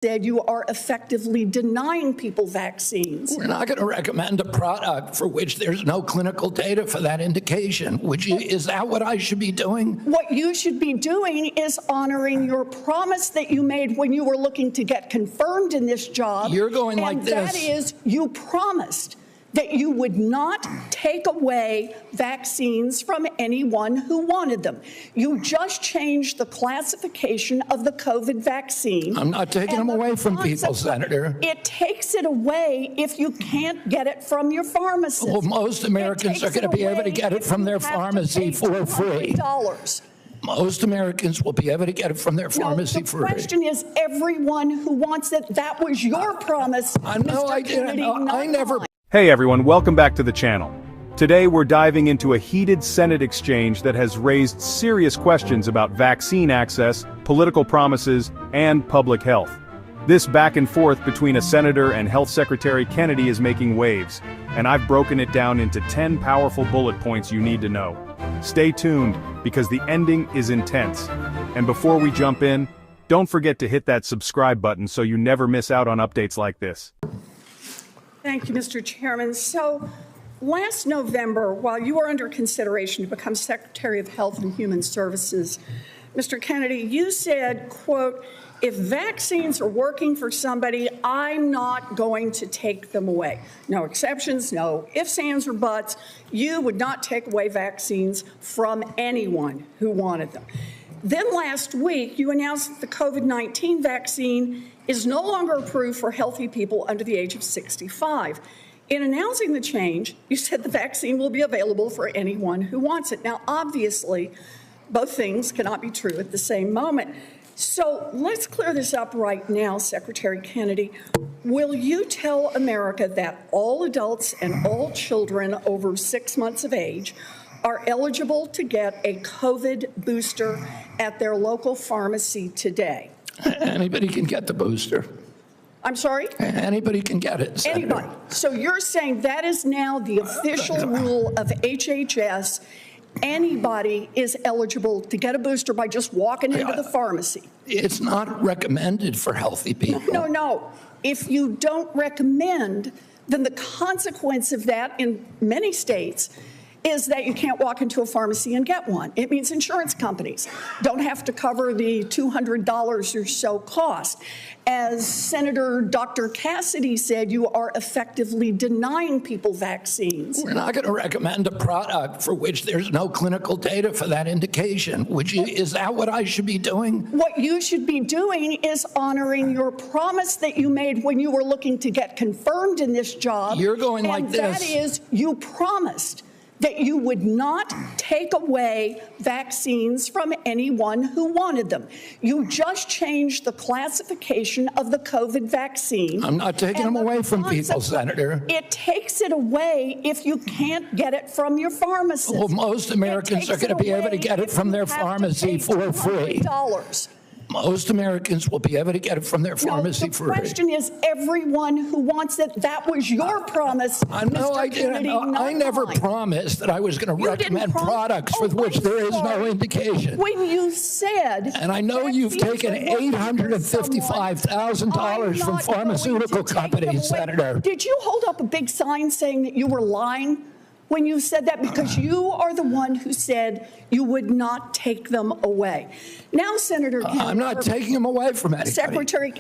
said you are effectively denying people vaccines. We're not going to recommend a product for which there's no clinical data for that indication. Is that what I should be doing? What you should be doing is honoring your promise that you made when you were looking to get confirmed in this job. You're going like this. And that is, you promised that you would not take away vaccines from anyone who wanted them. You just changed the classification of the COVID vaccine. I'm not taking them away from people, Senator. It takes it away if you can't get it from your pharmacist. Well, most Americans are going to be able to get it from their pharmacy for free. Most Americans will be able to get it from their pharmacy for free. The question is, everyone who wants it, that was your promise. I never. Hey everyone, welcome back to the channel. Today we're diving into a heated Senate exchange that has raised serious questions about vaccine access, political promises, and public health. This back and forth between a senator and Health Secretary Kennedy is making waves, and I've broken it down into 10 powerful bullet points you need to know. Stay tuned, because the ending is intense. And before we jump in, don't forget to hit that subscribe button so you never miss out on updates like this. Thank you, Mr. Chairman. So, last November, while you were under consideration to become Secretary of Health and Human Services, Mr. Kennedy, you said, quote, if vaccines are working for somebody, I'm not going to take them away. No exceptions, no ifs, ands, or buts. You would not take away vaccines from anyone who wanted them. Then last week, you announced that the COVID-19 vaccine is no longer approved for healthy people under the age of 65. In announcing the change, you said the vaccine will be available for anyone who wants it. Now, obviously, both things cannot be true at the same moment. So let's clear this up right now, Secretary Kennedy. Will you tell America that all adults and all children over 6 months of age are eligible to get a COVID booster at their local pharmacy today? Anybody can get the booster. I'm sorry? Anybody can get it, Senator. Anybody. So you're saying that is now the official rule of HHS. Anybody is eligible to get a booster by just walking into the pharmacy. It's not recommended for healthy people. No. If you don't recommend, then the consequence of that in many states is that you can't walk into a pharmacy and get one. It means insurance companies don't have to cover the $200 or so cost. As Senator Dr. Cassidy said, you are effectively denying people vaccines. We're not going to recommend a product for which there's no clinical data for that indication. Is that what I should be doing? What you should be doing is honoring your promise that you made when you were looking to get confirmed in this job. You're going like this. And that is, you promised that you would not take away vaccines from anyone who wanted them. You just changed the classification of the COVID vaccine. I'm not taking them away from people, Senator. It takes it away if you can't get it from your pharmacist. Well, most Americans are going to be able to get it from their pharmacy for free. Most Americans will be able to get it from their pharmacy for free. The question is, everyone who wants it, that was your promise. I never promised that I was going to recommend products for which there is no indication. When you said... And I know you've taken $855,000 from pharmaceutical companies, Senator. Did you hold up a big sign saying that you were lying when you said that? Because you are the one who said you would not take them away. Now, Senator Kennedy, I'm not taking them away from anybody. Secretary,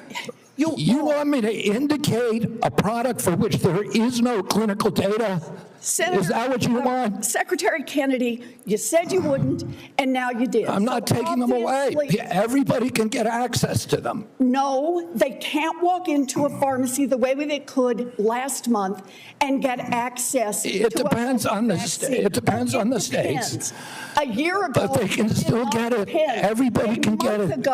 you want me to indicate a product for which there is no clinical data? Senator, is that what you want? Secretary Kennedy, you said you wouldn't, and now you did. I'm not taking them away. Everybody can get access to them. No, they can't walk into a pharmacy the way they could last month and get access. It depends on the state. It depends on the states. A year ago, but they can still get it. Everybody can get it.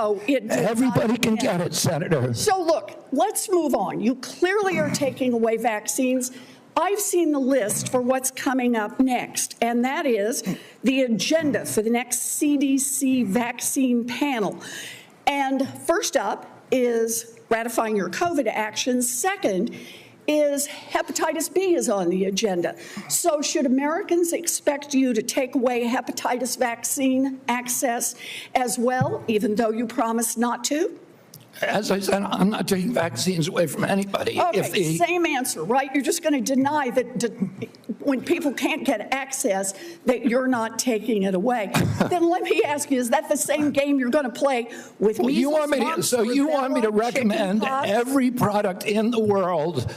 Everybody can get it, Senator. So look, let's move on. You clearly are taking away vaccines. I've seen the list for what's coming up next, and that is the agenda for the next CDC vaccine panel. And first up is ratifying your COVID actions. Second is hepatitis B is on the agenda. So should Americans expect you to take away hepatitis vaccine access as well, even though you promised not to? As I said, I'm not taking vaccines away from anybody. Okay, same answer, right? You're just going to deny that when people can't get access, that you're not taking it away. Then let me ask you, is that the same game you're going to play with measles, you want me to recommend every product in the world?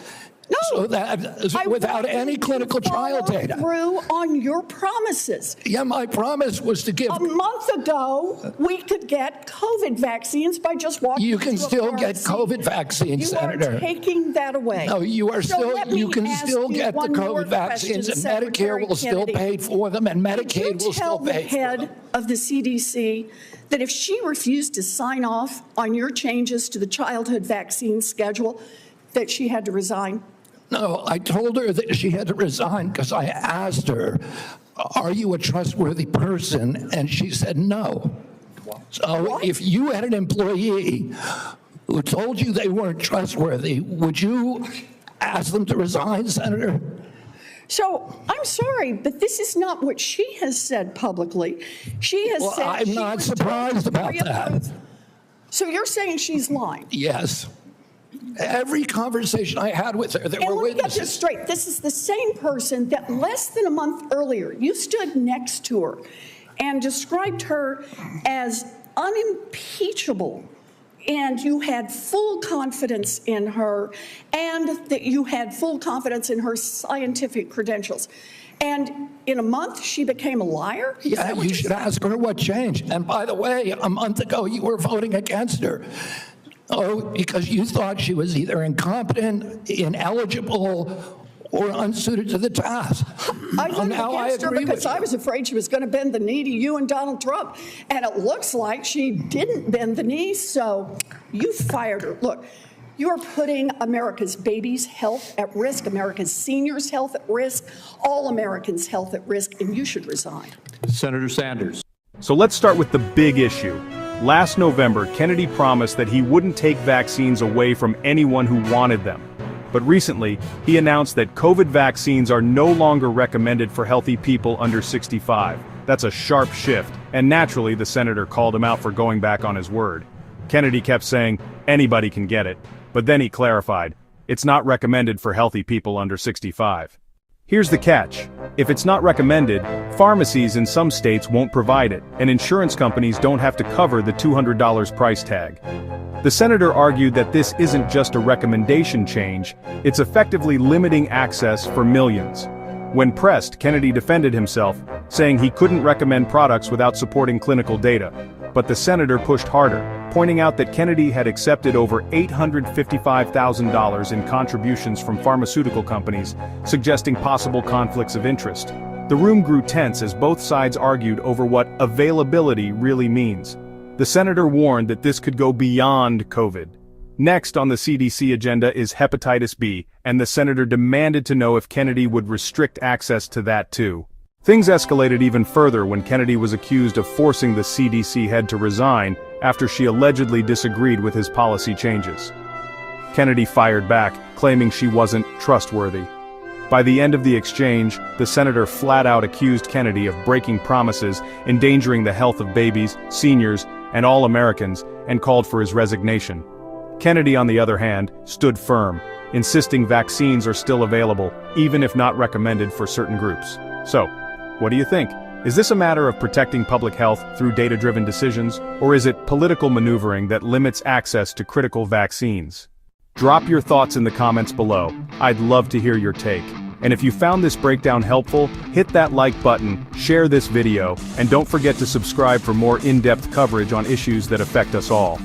No, so that without any clinical trial data. Through on your promises. Yeah, my promise was to give. A month ago, we could get COVID vaccines by just walking. You can still get COVID vaccines, Senator. You are taking that away. No, you are still. You can still get the COVID vaccines, and Medicare will still pay for them, and Medicaid will still pay for them. Tell the head of the CDC that if she refused to sign off on your changes to the childhood vaccine schedule, that she had to resign. No, I told her that she had to resign because I asked her, are you a trustworthy person? And she said no. So if you had an employee who told you they weren't trustworthy, would you ask them to resign, Senator? So I'm sorry, but this is not what she has said publicly. She has said I'm not surprised about that. So you're saying she's lying? Yes. Every conversation I had with her, there were witnesses. And let me get this straight. This is the same person that less than a month earlier, you stood next to her and described her as unimpeachable, and you had full confidence in her, and that you had full confidence in her scientific credentials. And in a month, she became a liar? Yeah, you should ask her what changed. And by the way, a month ago, you were voting against her. Oh, because you thought she was either incompetent, ineligible, or unsuited to the task. I voted against her because I was afraid she was going to bend the knee to you and Donald Trump. And it looks like she didn't bend the knee, so you fired her. Look, you're putting America's babies' health at risk, America's seniors' health at risk, all Americans' health at risk, and you should resign. Senator Sanders. So let's start with the big issue. Last November, Kennedy promised that he wouldn't take vaccines away from anyone who wanted them. But recently, he announced that COVID vaccines are no longer recommended for healthy people under 65. That's a sharp shift, and naturally the senator called him out for going back on his word. Kennedy kept saying, anybody can get it, but then he clarified, it's not recommended for healthy people under 65. Here's the catch. If it's not recommended, pharmacies in some states won't provide it, and insurance companies don't have to cover the $200 price tag. The senator argued that this isn't just a recommendation change, it's effectively limiting access for millions. When pressed, Kennedy defended himself, saying he couldn't recommend products without supporting clinical data. But the senator pushed harder, pointing out that Kennedy had accepted over $855,000 in contributions from pharmaceutical companies, suggesting possible conflicts of interest. The room grew tense as both sides argued over what availability really means. The senator warned that this could go beyond COVID. Next on the CDC agenda is hepatitis B, and the senator demanded to know if Kennedy would restrict access to that too. Things escalated even further when Kennedy was accused of forcing the CDC head to resign after she allegedly disagreed with his policy changes. Kennedy fired back, claiming she wasn't trustworthy. By the end of the exchange, the senator flat-out accused Kennedy of breaking promises, endangering the health of babies, seniors, and all Americans, and called for his resignation. Kennedy, on the other hand, stood firm, insisting vaccines are still available, even if not recommended for certain groups. So, what do you think? Is this a matter of protecting public health through data-driven decisions, or is it political maneuvering that limits access to critical vaccines? Drop your thoughts in the comments below. I'd love to hear your take. And if you found this breakdown helpful, hit that like button, share this video, and don't forget to subscribe for more in-depth coverage on issues that affect us all.